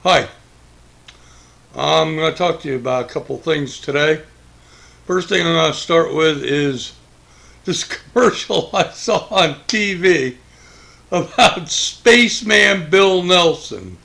Hi, I'm going to talk to you about a couple things today. First thing I'm going to start with is this commercial I saw on TV about Spaceman Bill Nelson.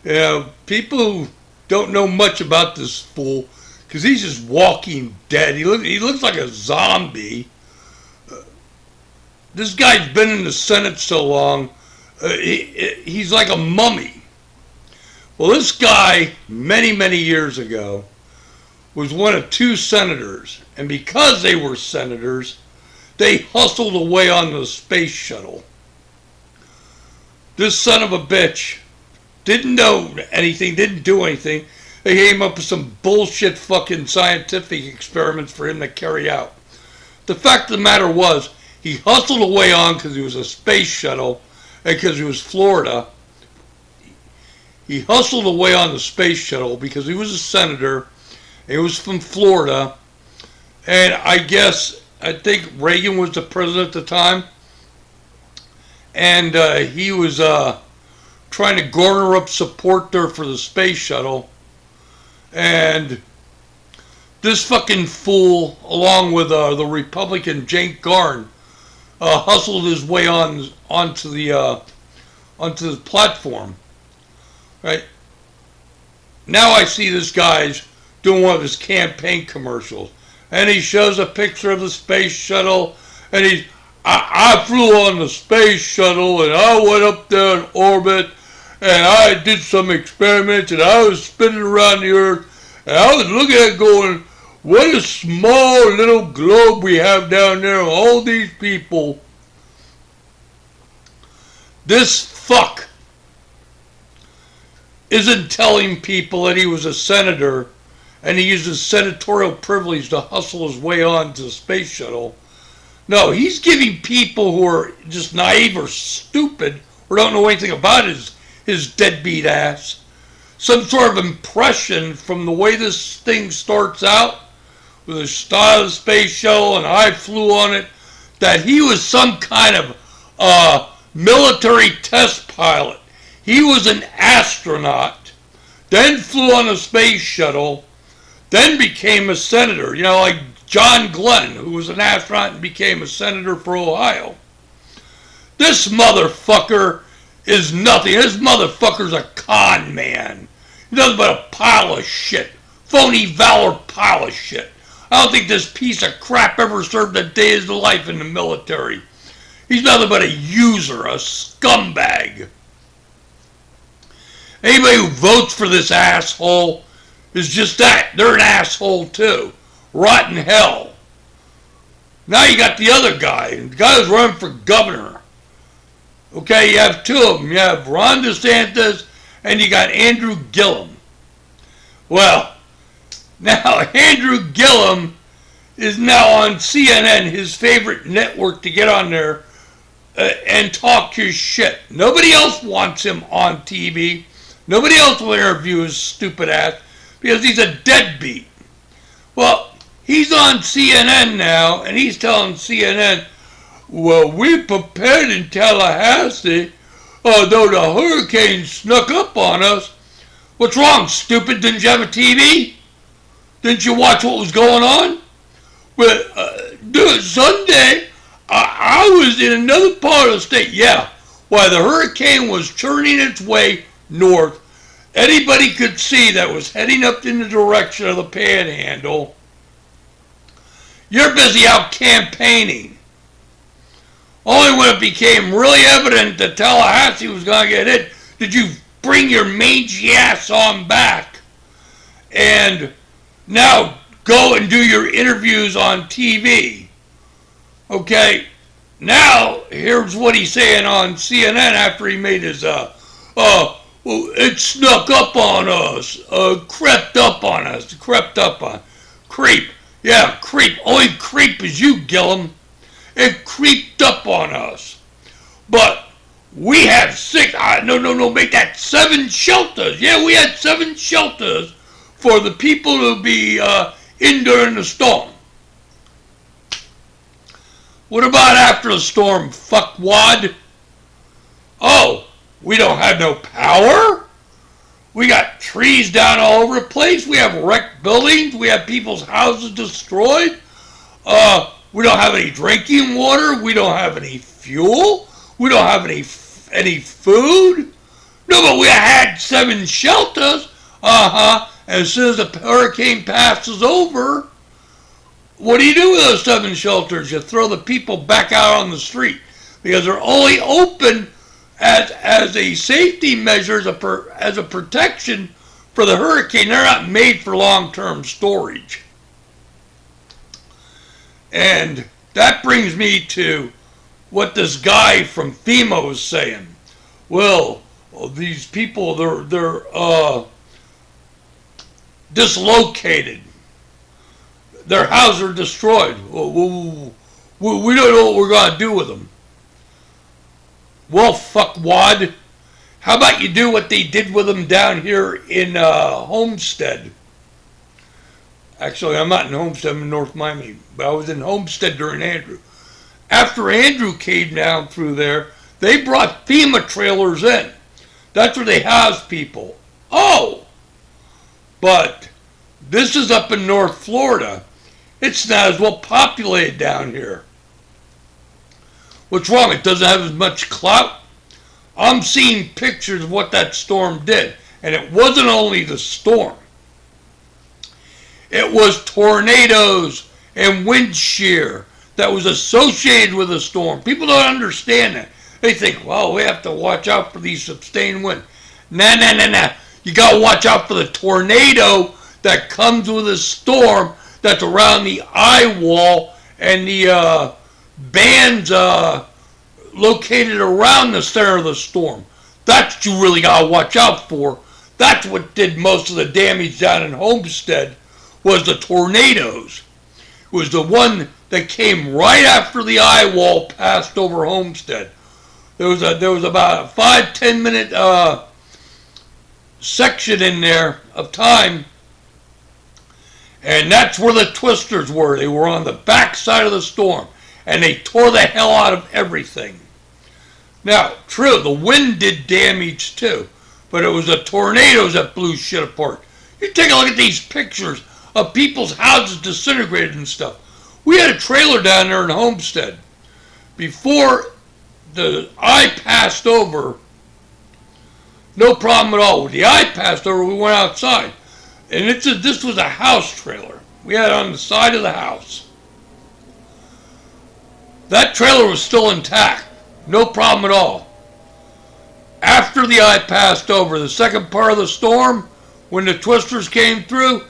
You know, people who don't know much about this fool, because he's just walking dead. He looks like a zombie. This guy's been in the Senate so long, he's like a mummy. Well, this guy, many years ago, was one of two senators. And because they were senators, they hustled away on the space shuttle. This son of a bitch didn't know anything, didn't do anything. They came up with some bullshit fucking scientific experiments for him to carry out. The fact of the matter was, he hustled away on because he was a space shuttle and because he was Florida. He hustled away on the space shuttle because he was a senator. He was from Florida. And I think Reagan was the president at the time. And he was trying to garner up support there for the space shuttle. And this fucking fool, along with the Republican Jake Garn, hustled his way onto the platform. Right? Now I see this guy's doing one of his campaign commercials. And he shows a picture of the space shuttle. And I flew on the space shuttle and I went up there in orbit. And I did some experiments and I was spinning around the earth. And I was looking at it going, what a small little globe we have down there. All these people. This fuck isn't telling people that he was a senator and he used his senatorial privilege to hustle his way on to the space shuttle. No, he's giving people who are just naive or stupid or don't know anything about his deadbeat ass some sort of impression from the way this thing starts out with the style of the space shuttle and I flew on it, that he was some kind of military test pilot. He was an astronaut, then flew on a space shuttle, then became a senator. You know, like John Glenn, who was an astronaut and became a senator for Ohio. This motherfucker is nothing. This motherfucker's a con man. He's nothing but a pile of shit. Phony valor pile of shit. I don't think this piece of crap ever served a day of his life in the military. He's nothing but a user, a scumbag. Anybody who votes for this asshole is just that. They're an asshole too. Rotten hell. Now you got the other guy. The guy who's running for governor. Okay, you have two of them. You have Ron DeSantis and you got Andrew Gillum. Well, now Andrew Gillum is now on CNN, his favorite network to get on there and talk his shit. Nobody else wants him on TV. Nobody else will interview his stupid ass because he's a deadbeat. Well, he's on CNN now, and he's telling CNN, well, we prepared in Tallahassee, though the hurricane snuck up on us. What's wrong, stupid? Didn't you have a TV? Didn't you watch what was going on? Well, Sunday, I was in another part of the state. Yeah, while the hurricane was turning its way north, anybody could see that was heading up in the direction of the Panhandle. You're busy out campaigning. Only when it became really evident that Tallahassee was going to get hit did you bring your mangy ass on back and now go and do your interviews on TV. Okay, now here's what he's saying on CNN after he made his well, it snuck up on us, crept up on us, creep. Yeah, creep. Only creep is you, Gillum. It creeped up on us. But we have make that 7 shelters. Yeah, we had 7 shelters for the people to be in during the storm. What about after the storm, fuckwad? Oh, we don't have no power? We got trees down all over the place. We have wrecked buildings. We have people's houses destroyed. We don't have any drinking water. We don't have any fuel. We don't have any food. No, but we had 7 shelters. As soon as the hurricane passes over, what do you do with those 7 shelters? You throw the people back out on the street because they're only open as a safety measure, as a protection for the hurricane. They're not made for long-term storage. And that brings me to what this guy from FEMA was saying. Well, these people, they're dislocated. Their houses are destroyed. We don't know what we're going to do with them. Well, fuckwad. How about you do what they did with them down here in Homestead? Actually, I'm not in Homestead, I'm in North Miami. But I was in Homestead during Andrew. After Andrew came down through there, they brought FEMA trailers in. That's where they house people. Oh! But this is up in North Florida. It's not as well populated down here. What's wrong? It doesn't have as much clout? I'm seeing pictures of what that storm did. And it wasn't only the storm. It was tornadoes and wind shear that was associated with the storm. People don't understand that. They think, well, we have to watch out for these sustained winds. Nah. You got to watch out for the tornado that comes with a storm that's around the eye wall and the bands located around the center of the storm. That's what you really got to watch out for. That's what did most of the damage down in Homestead, was the tornadoes. It was the one that came right after the eye wall passed over Homestead. There was about a 5-10 minute section in there of time, and that's where the twisters were. They were on the back side of the storm, and they tore the hell out of everything. Now, true, the wind did damage too, but it was the tornadoes that blew shit apart. You take a look at these pictures of people's houses disintegrated and stuff. We had a trailer down there in Homestead. Before the eye passed over, no problem at all. When the eye passed over, we went outside. And this was a house trailer. We had it on the side of the house. That trailer was still intact. No problem at all. After the eye passed over, the second part of the storm, when the twisters came through,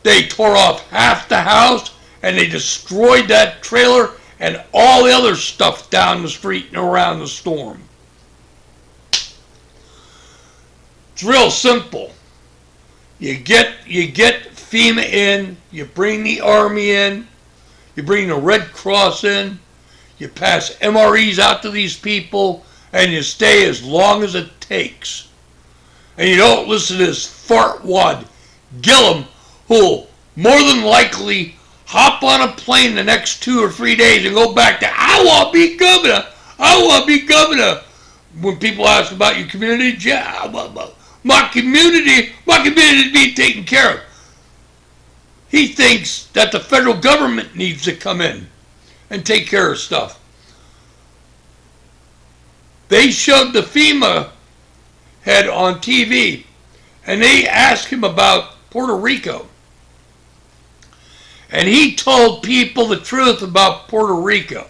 they tore off half the house and they destroyed that trailer and all the other stuff down the street and around the storm. It's real simple. You get FEMA in, you bring the Army in, you bring the Red Cross in, you pass MREs out to these people, and you stay as long as it takes. And you don't listen to this fartwad Gillum, who'll more than likely hop on a plane the next 2 or 3 days and go back to, I want to be governor. I want to be governor. When people ask about your community, yeah, my community is being taken care of. He thinks that the federal government needs to come in and take care of stuff. They showed the FEMA head on TV and they asked him about Puerto Rico. And he told people the truth about Puerto Rico.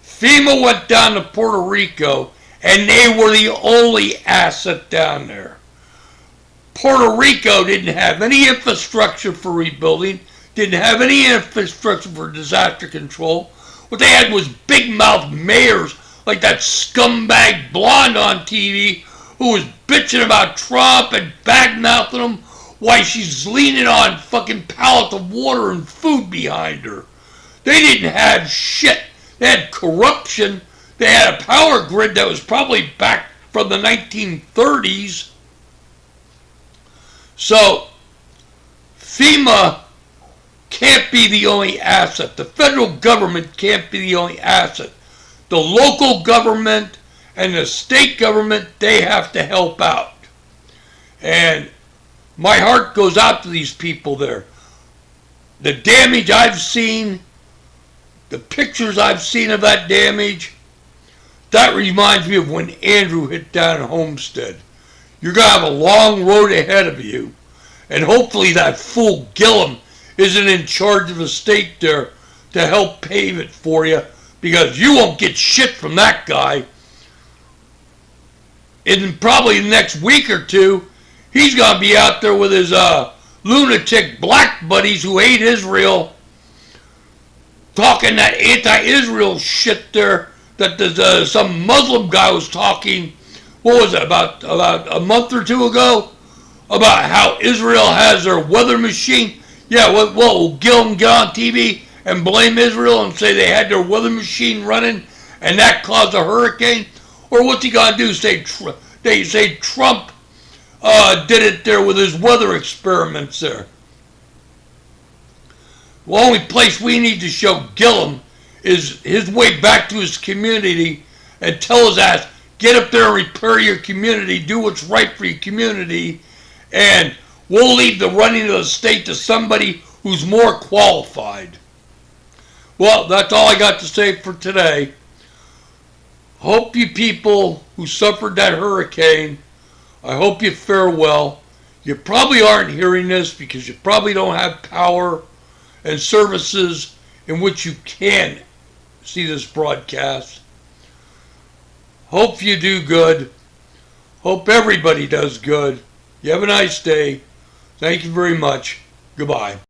FEMA went down to Puerto Rico and they were the only asset down there. Puerto Rico didn't have any infrastructure for rebuilding, didn't have any infrastructure for disaster control. What they had was big mouth mayors like that scumbag blonde on TV who was bitching about Trump and bad-mouthing him while she's leaning on fucking pallets of water and food behind her. They didn't have shit. They had corruption. They had a power grid that was probably back from the 1930s. So, FEMA can't be the only asset. The federal government can't be the only asset. The local government and the state government, they have to help out. And my heart goes out to these people there. The damage I've seen, the pictures I've seen of that damage, that reminds me of when Andrew hit down in Homestead. You're going to have a long road ahead of you. And hopefully that fool Gillum isn't in charge of the state there to help pave it for you, because you won't get shit from that guy. In probably the next week or two, he's going to be out there with his lunatic black buddies who hate Israel, talking that anti-Israel shit there that some Muslim guy was talking, what was it, about a month or two ago, about how Israel has their weather machine. Yeah, will Gillum get on TV and blame Israel and say they had their weather machine running and that caused a hurricane? Or what's he going to do? They say Trump did it there with his weather experiments there. The only place we need to show Gillum is his way back to his community and tell his ass, get up there and repair your community, do what's right for your community, and we'll leave the running of the state to somebody who's more qualified. Well, that's all I got to say for today. Hope you people who suffered that hurricane, I hope you fare well. You probably aren't hearing this because you probably don't have power and services in which you can see this broadcast. Hope you do good. Hope everybody does good. You have a nice day. Thank you very much. Goodbye.